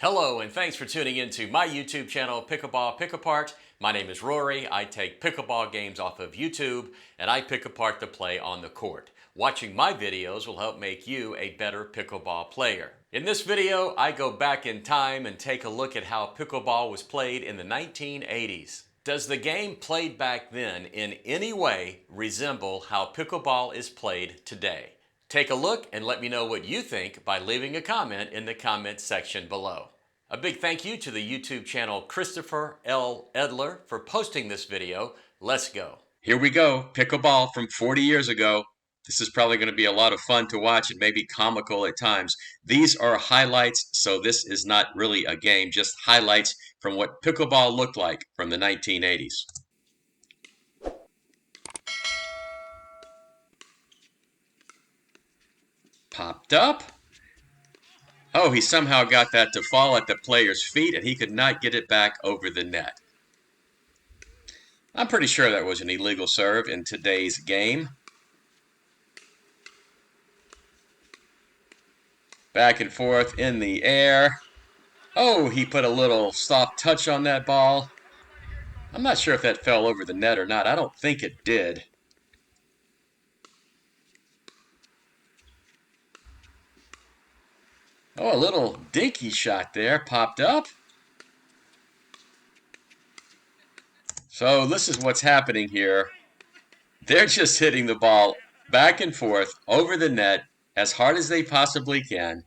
Hello, and thanks for tuning into my YouTube channel, Pickleball Pick-Apart. My name is Rory. I take pickleball games off of YouTube, and I pick apart the play on the court. Watching my videos will help make you a better pickleball player. In this video, I go back in time and take a look at how pickleball was played in the 1980s. Does the game played back then in any way resemble how pickleball is played today? Take a look and let me know what you think by leaving a comment in the comment section below. A big thank you to the YouTube channel Christopher L. Edler for posting this video. Let's go. Here we go, pickleball from 40 years ago. This is probably going to be a lot of fun to watch and maybe comical at times. These are highlights, so this is not really a game, just highlights from what pickleball looked like from the 1980s. Popped up. Oh, he somehow got that to fall at the player's feet, and he could not get it back over the net. I'm pretty sure that was an illegal serve in today's game. Back and forth in the air. Oh, he put a little soft touch on that ball. I'm not sure if that fell over the net or not. I don't think it did. Oh, a little dinky shot there popped up. So this is what's happening here. They're just hitting the ball back and forth over the net as hard as they possibly can.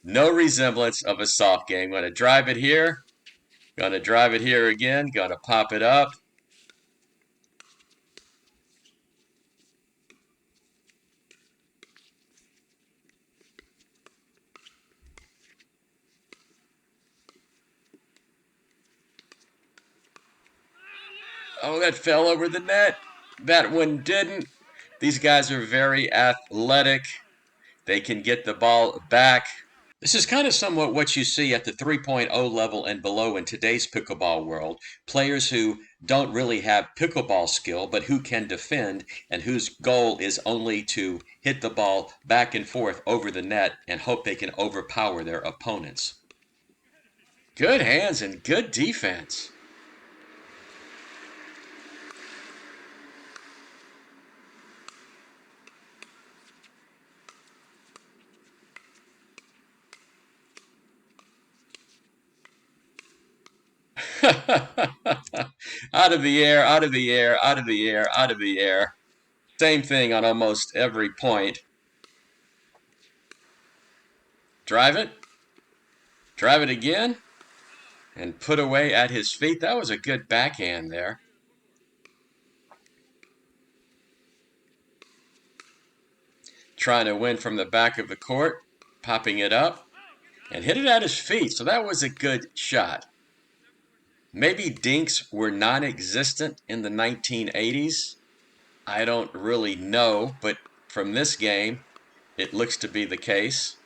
No resemblance of a soft game. Going to drive it here. Going to drive it here again. Going to pop it up. Oh, that fell over the net. That one didn't. These guys are very athletic. They can get the ball back. This is kind of somewhat what you see at the 3.0 level and below in today's pickleball world. Players who don't really have pickleball skill, but who can defend and whose goal is only to hit the ball back and forth over the net and hope they can overpower their opponents. Good hands and good defense. Out of the air, out of the air, out of the air, out of the air. Same thing on almost every point. Drive it. Drive it again. And put away at his feet. That was a good backhand there. Trying to win from the back of the court. Popping it up. And hit it at his feet. So that was a good shot. Maybe dinks were non-existent in the 1980s. I don't really know, but from this game, it looks to be the case.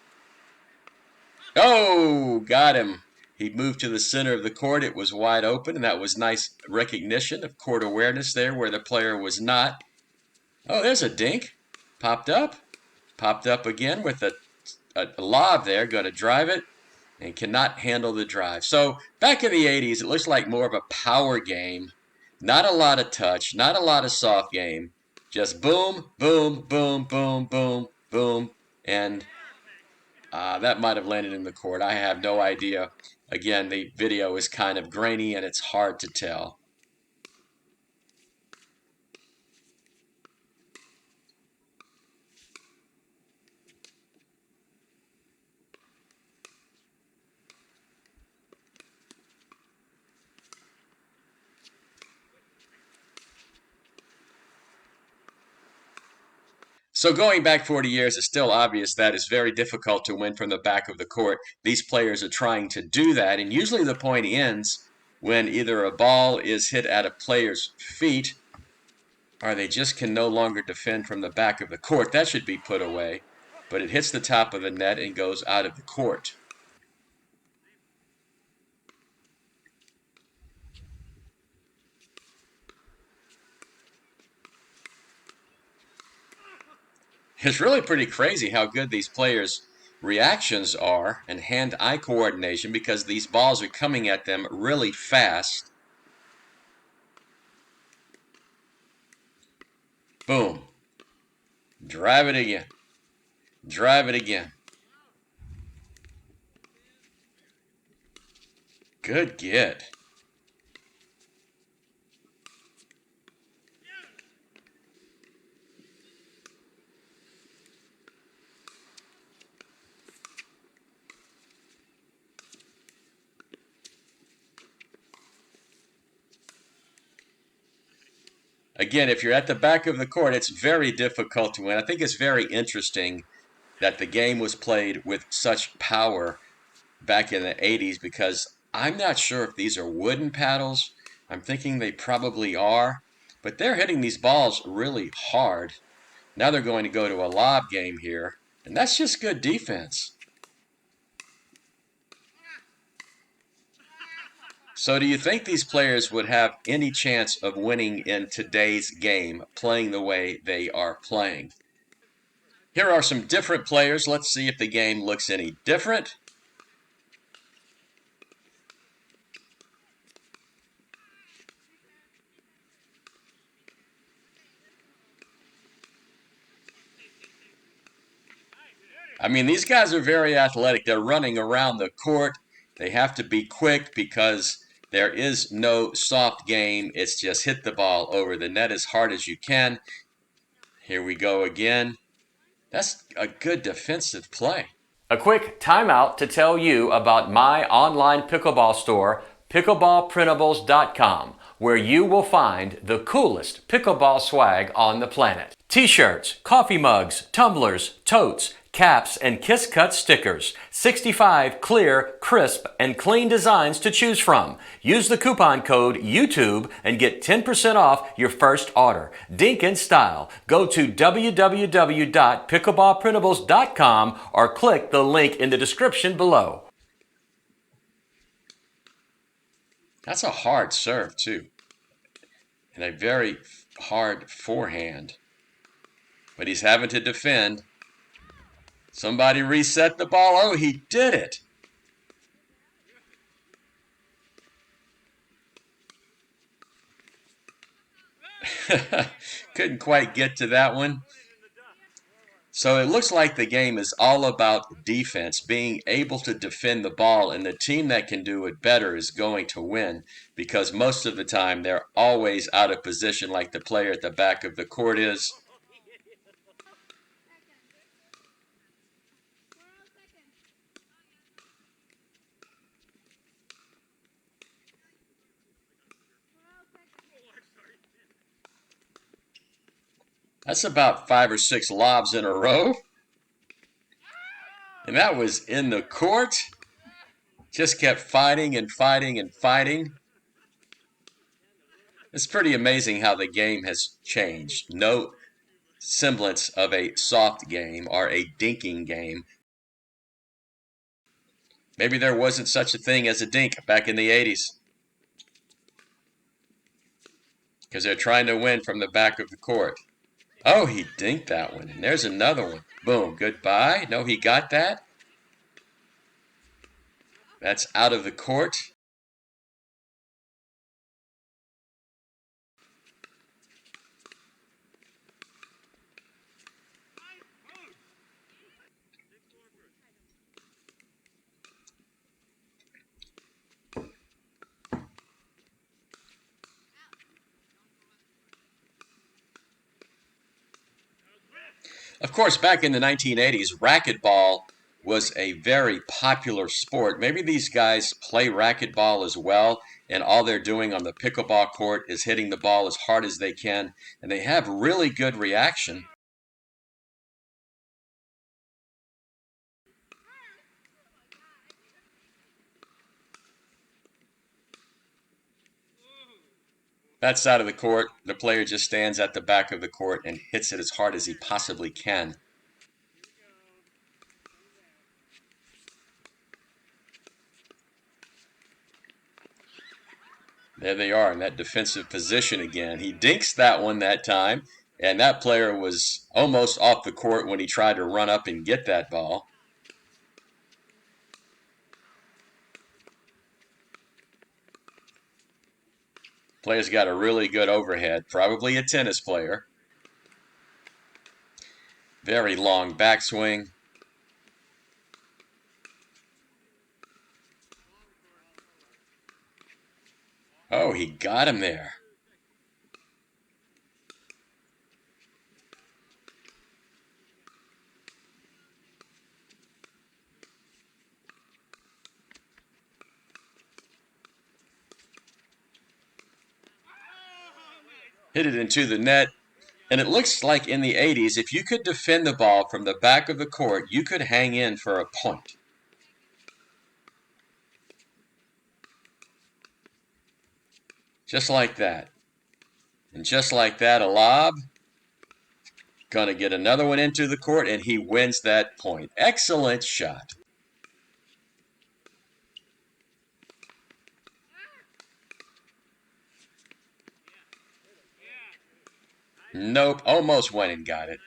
Oh, got him. He moved to the center of the court. It was wide open, and that was nice recognition of court awareness there where the player was not. Oh, there's a dink. Popped up. Popped up again with a lob there. Going to drive it. And cannot handle the drive. So back in the 80s, it looks like more of a power game. Not a lot of touch, not a lot of soft game. Just boom, boom, boom, boom, boom, boom. And that might have landed in the court. I have no idea. Again, the video is kind of grainy and it's hard to tell. So going back 40 years, it's still obvious that it's very difficult to win from the back of the court. These players are trying to do that, and usually the point ends when either a ball is hit at a player's feet or they just can no longer defend from the back of the court. That should be put away, but it hits the top of the net and goes out of the court. It's really pretty crazy how good these players reactions are and hand-eye coordination, because these balls are coming at them really fast. Boom. Drive it again. Drive it again. Good get. Again, if you're at the back of the court, it's very difficult to win. I think it's very interesting that the game was played with such power back in the 80s, because I'm not sure if these are wooden paddles. I'm thinking they probably are, but they're hitting these balls really hard. Now they're going to go to a lob game here, and that's just good defense. So do you think these players would have any chance of winning in today's game playing the way they are playing? Here are some different players. Let's see if the game looks any different. I mean, these guys are very athletic. They're running around the court. They have to be quick because there is no soft game. It's just hit the ball over the net as hard as you can. Here we go again. That's a good defensive play. A quick timeout to tell you about my online pickleball store, pickleballprintables.com, where you will find the coolest pickleball swag on the planet. T-shirts, coffee mugs, tumblers, totes, caps, and Kiss Cut stickers. 65 clear, crisp, and clean designs to choose from. Use the coupon code YouTube and get 10% off your first order. Dink in style. Go to www.pickleballprintables.com or click the link in the description below. That's a hard serve, too, and a very hard forehand. But he's having to defend. Somebody reset the ball. Oh, he did it. Couldn't quite get to that one. So it looks like the game is all about defense, being able to defend the ball, and the team that can do it better is going to win, because most of the time they're always out of position, like the player at the back of the court is. That's about 5 or 6 lobs in a row. And that was in the court. Just kept fighting and fighting and fighting. It's pretty amazing how the game has changed. No semblance of a soft game or a dinking game. Maybe there wasn't such a thing as a dink back in the 80s, because they're trying to win from the back of the court. Oh, he dinked that one. And there's another one. Boom. Goodbye. No, he got that. That's out of the court. Of course, back in the 1980s, racquetball was a very popular sport. Maybe these guys play racquetball as well, and all they're doing on the pickleball court is hitting the ball as hard as they can, and they have really good reaction. That's out of the court. The player just stands at the back of the court and hits it as hard as he possibly can. There they are in that defensive position again. He dinks that one that time, and that player was almost off the court when he tried to run up and get that ball. Player's got a really good overhead, probably a tennis player. Very long backswing. Oh, he got him there. Hit it into the net. And it looks like in the 80s, if you could defend the ball from the back of the court, you could hang in for a point. Just like that. And just like that, a lob. Gonna get another one into the court, and he wins that point. Excellent shot. Nope, almost went and got it.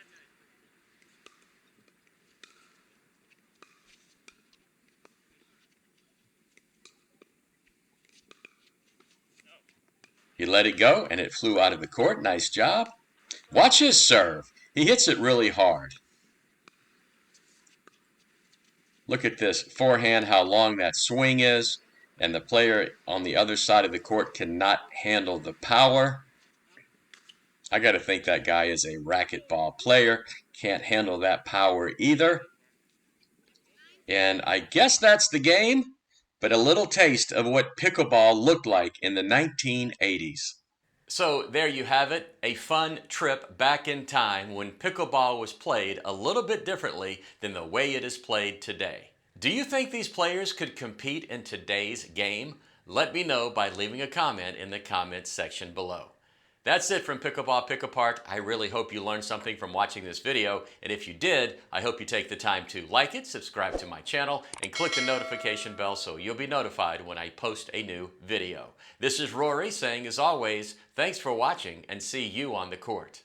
He let it go, and it flew out of the court. Nice job. Watch his serve. He hits it really hard. Look at this forehand, how long that swing is. And the player on the other side of the court cannot handle the power. I got to think that guy is a racquetball player. Can't handle that power either. And I guess that's the game, but a little taste of what pickleball looked like in the 1980s. So there you have it, a fun trip back in time when pickleball was played a little bit differently than the way it is played today. Do you think these players could compete in today's game? Let me know by leaving a comment in the comments section below. That's it from Pickleball Pick Apart. I really hope you learned something from watching this video, and if you did, I hope you take the time to like it, subscribe to my channel, and click the notification bell so you'll be notified when I post a new video. This is Rory saying, as always, thanks for watching, and see you on the court.